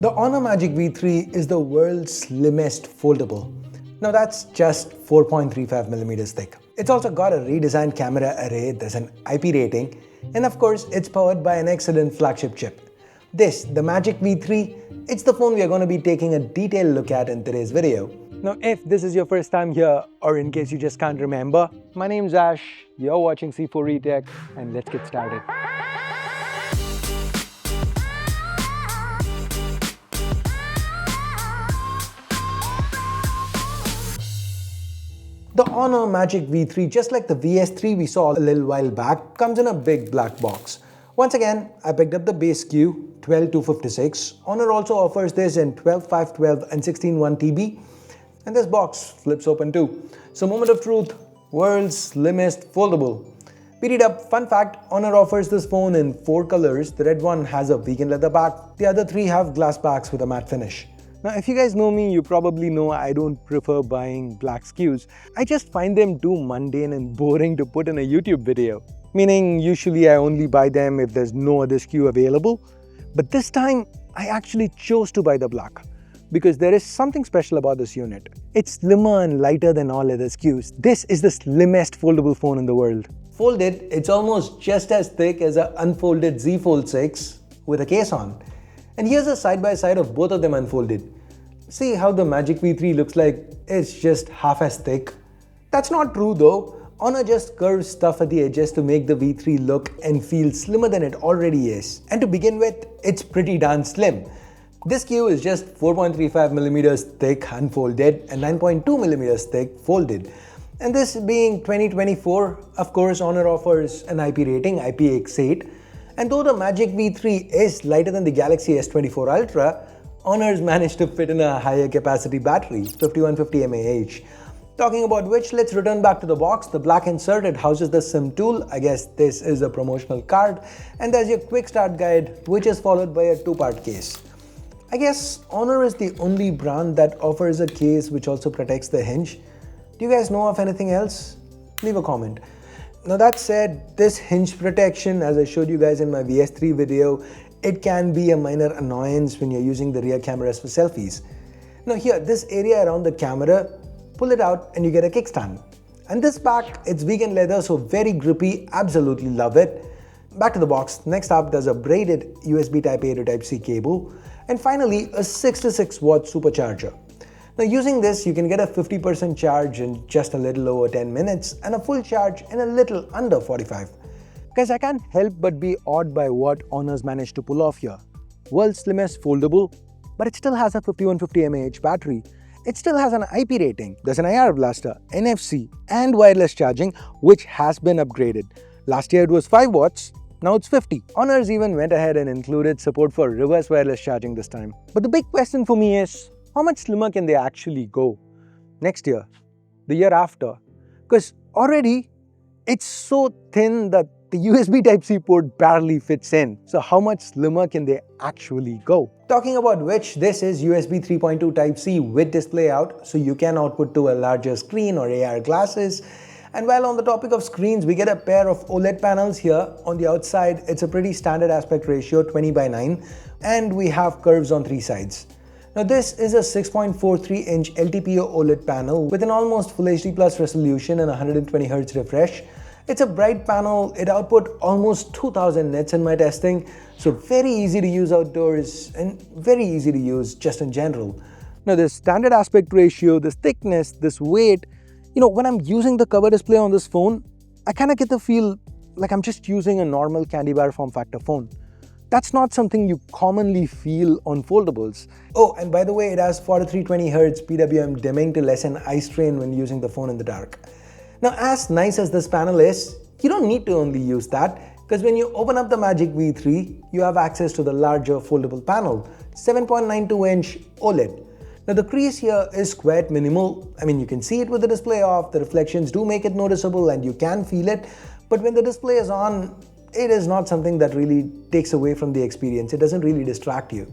The Honor Magic V3 is the world's slimmest foldable. Now that's just 4.35mm thick. It's also got a redesigned camera array, there's an IP rating, and of course it's powered by an excellent flagship chip. This, the Magic V3, it's the phone we are going to be taking a detailed look at in today's video. Now if this is your first time here, or in case you just can't remember, my name's Ash, you're watching C4 eTech, and let's get started. The Honor Magic V3, just like the VS3 we saw a little while back, comes in a big black box. Once again, I picked up the base SKU 12256. Honor also offers this in 12.512 and 16.1 TB, and this box flips open too. So moment of truth, world's slimmest foldable. Beat it up, fun fact, Honor offers this phone in 4 colors. The red one has a vegan leather back, the other 3 have glass backs with a matte finish. Now if you guys know me, you probably know I don't prefer buying black SKUs. I just find them too mundane and boring to put in a YouTube video. Meaning usually I only buy them if there's no other SKU available. But this time I actually chose to buy the black because there is something special about this unit. It's slimmer and lighter than all other SKUs. This is the slimmest foldable phone in the world. Folded, it's almost just as thick as an unfolded Z Fold 6 with a case on. And here's a side-by-side of both of them unfolded. See how the Magic V3 looks like it's just half as thick? That's not true though. Honor just curves stuff at the edges to make the V3 look and feel slimmer than it already is. And to begin with, it's pretty darn slim. This SKU is just 4.35mm thick unfolded and 9.2mm thick folded. And this being 2024, of course Honor offers an IP rating, IPX8. And though the Magic V3 is lighter than the Galaxy S24 Ultra, Honor's managed to fit in a higher capacity battery, 5150 mAh. Talking about which, let's return back to the box. The black insert, it houses the SIM tool. I guess this is a promotional card. And there's your quick start guide, which is followed by a 2-part case. I guess Honor is the only brand that offers a case which also protects the hinge. Do you guys know of anything else? Leave a comment. Now that said, this hinge protection, as I showed you guys in my VS3 video, it can be a minor annoyance when you're using the rear cameras for selfies. Now here, this area around the camera, pull it out and you get a kickstand. And this back, it's vegan leather, so very grippy, absolutely love it. Back to the box. Next up, there's a braided USB Type-A to Type-C cable. And finally, a 66 watt supercharger. Now using this, you can get a 50% charge in just a little over 10 minutes and a full charge in a little under 45. Guys, I can't help but be awed by what Honor's managed to pull off here. World's slimmest foldable, but it still has a 5150 mAh battery. It still has an IP rating. There's an IR blaster, NFC, and wireless charging, which has been upgraded. Last year it was 5 watts, now it's 50. Honor's even went ahead and included support for reverse wireless charging this time. But the big question for me is, how much slimmer can they actually go? Next year, the year after? Because already it's so thin that the USB Type-C port barely fits in. So how much slimmer can they actually go? Talking about which, this is USB 3.2 Type-C with display out, so you can output to a larger screen or AR glasses. And while on the topic of screens, we get a pair of OLED panels here. On the outside, it's a pretty standard aspect ratio, 20:9, and we have curves on 3 sides. Now this is a 6.43-inch LTPO OLED panel with an almost Full HD Plus resolution and 120Hz refresh. It's a bright panel, it output almost 2000 nits in my testing, so very easy to use outdoors and very easy to use just in general. Now this standard aspect ratio, this thickness, this weight, when I'm using the cover display on this phone, I kind of get the feel like I'm just using a normal candy bar form factor phone. That's not something you commonly feel on foldables. Oh, and by the way, it has 4320Hz PWM dimming to lessen eye strain when using the phone in the dark. Now, as nice as this panel is, you don't need to only use that, because when you open up the Magic V3, you have access to the larger foldable panel, 7.92-inch OLED. Now the crease here is quite minimal. I mean, you can see it with the display off, the reflections do make it noticeable and you can feel it, but when the display is on, it is not something that really takes away from the experience. It doesn't really distract you.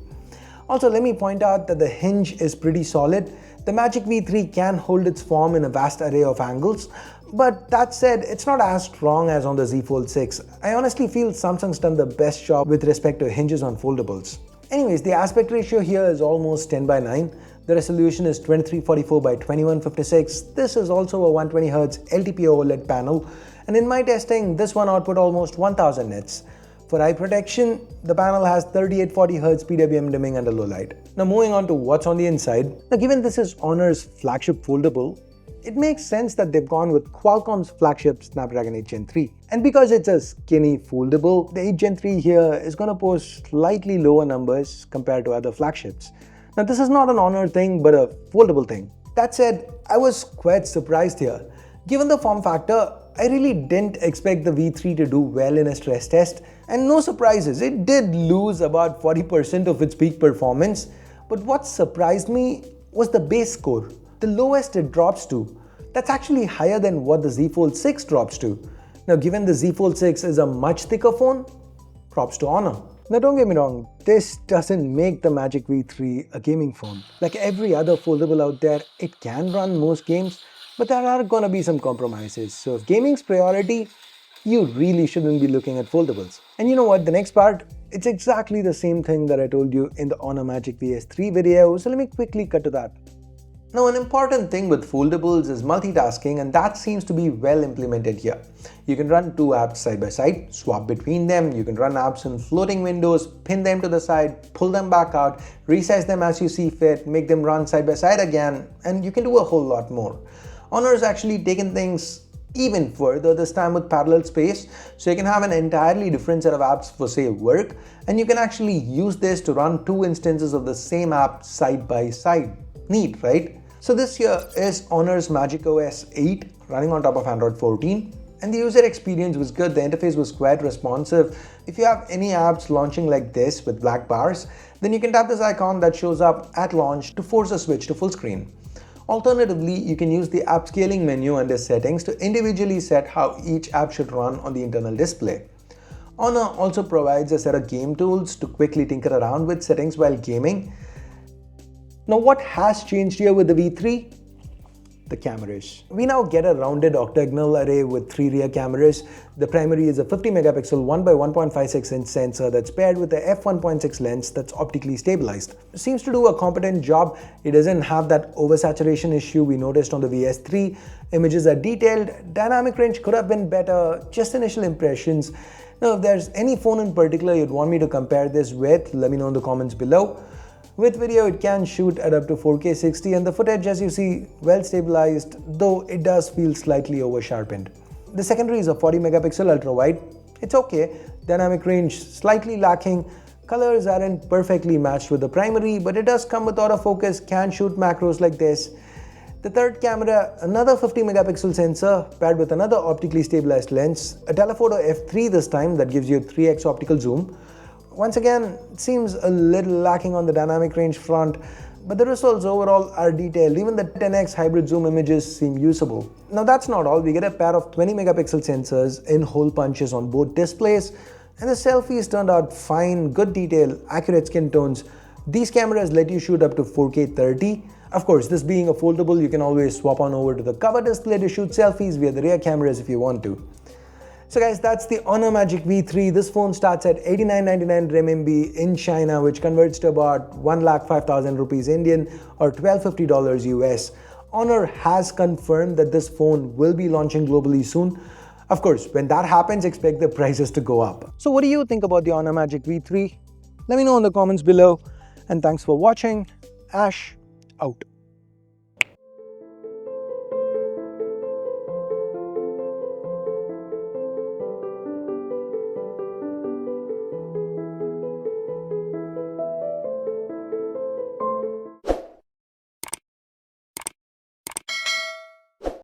Also, let me point out that the hinge is pretty solid. The Magic V3 can hold its form in a vast array of angles, but that said, it's not as strong as on the Z Fold 6. I honestly feel Samsung's done the best job with respect to hinges on foldables. Anyways, the aspect ratio here is almost 10:9. The resolution is 2344 by 2156. This is also a 120Hz LTPO OLED panel, and in my testing, this one output almost 1000 nits. For eye protection, the panel has 3840Hz PWM dimming under low light. Now moving on to what's on the inside. Now given this is Honor's flagship foldable, it makes sense that they've gone with Qualcomm's flagship Snapdragon 8 Gen 3. And because it's a skinny foldable, the 8 Gen 3 here is going to post slightly lower numbers compared to other flagships. Now this is not an Honor thing, but a foldable thing. That said, I was quite surprised here. Given the form factor, I really didn't expect the V3 to do well in a stress test, and no surprises, it did lose about 40% of its peak performance. But what surprised me was the base score. The lowest it drops to. That's actually higher than what the Z Fold 6 drops to. Now given the Z Fold 6 is a much thicker phone, props to Honor. Now don't get me wrong, this doesn't make the Magic V3 a gaming phone. Like every other foldable out there, it can run most games, but there are gonna be some compromises. So if gaming's priority, you really shouldn't be looking at foldables. And you know what, the next part, it's exactly the same thing that I told you in the Honor Magic VS3 video, so let me quickly cut to that. Now an important thing with foldables is multitasking, and that seems to be well implemented here. You can run two apps side by side, swap between them, you can run apps in floating windows, pin them to the side, pull them back out, resize them as you see fit, make them run side by side again, and you can do a whole lot more. Honor has actually taken things even further this time with parallel space, so you can have an entirely different set of apps for say work, and you can actually use this to run two instances of the same app side by side. Neat, right? So this here is Honor's Magic OS 8 running on top of Android 14, and the user experience was good. The interface was quite responsive. If you have any apps launching like this with black bars, then you can tap this icon that shows up at launch to force a switch to full screen. Alternatively, you can use the app scaling menu under settings to individually set how each app should run on the internal display. Honor also provides a set of game tools to quickly tinker around with settings while gaming. Now what has changed here with the V3? The cameras. We now get a rounded octagonal array with 3 rear cameras. The primary is a 50 megapixel 1x1.56 inch sensor that's paired with a f1.6 lens that's optically stabilized. It seems to do a competent job. It doesn't have that oversaturation issue we noticed on the VS3. Images are detailed. Dynamic range could have been better. Just initial impressions. Now if there's any phone in particular you'd want me to compare this with, let me know in the comments below. With video, it can shoot at up to 4K 60, and the footage, as you see, well stabilized, though it does feel slightly over sharpened. The secondary is a 40 megapixel ultra wide. It's okay. Dynamic range slightly lacking. Colors aren't perfectly matched with the primary, but it does come with autofocus, can shoot macros like this. The third camera, another 50 megapixel sensor paired with another optically stabilized lens, a telephoto f3 this time that gives you 3x optical zoom. Once again, it seems a little lacking on the dynamic range front, but the results overall are detailed. Even the 10x hybrid zoom images seem usable. Now that's not all, we get a pair of 20 megapixel sensors in hole punches on both displays, and the selfies turned out fine, good detail, accurate skin tones. These cameras let you shoot up to 4K 30. Of course, this being a foldable, you can always swap on over to the cover display to shoot selfies via the rear cameras if you want to. So guys, that's the Honor Magic V3. This phone starts at 8999 RMB in China, which converts to about 1,05,000 rupees Indian or $1,250 US. Honor has confirmed that this phone will be launching globally soon. Of course, when that happens, expect the prices to go up. So what do you think about the Honor Magic V3? Let me know in the comments below. And thanks for watching. Ash out.